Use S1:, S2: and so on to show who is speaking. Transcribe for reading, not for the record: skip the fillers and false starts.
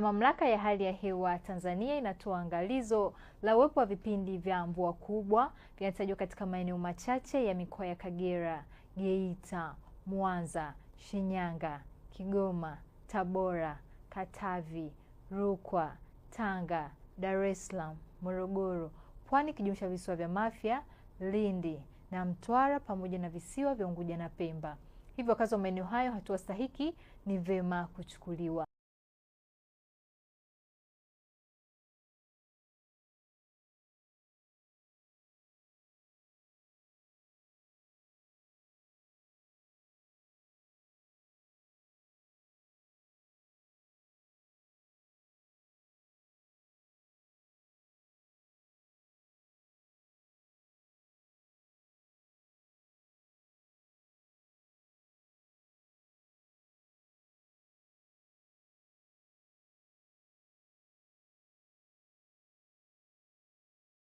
S1: Mamlaka ya hali ya hewa Tanzania inatoa angalizo la uwepo wa vipindi vya mvua kubwa vinatajwa katika maeneo machache ya mikoa ya Kagera, Geita, Mwanza, Shinyanga, Kigoma, Tabora, Katavi, Rukwa, Tanga, Dar es Salaam, Morogoro, Pwani kijumlisha visiwa vya Mafia, Lindi na Mtwara pamoja na visiwa vya Unguja na Pemba. Hivyo wakazi wa maeneo hayo hatua stahiki ni vema kuchukuliwa.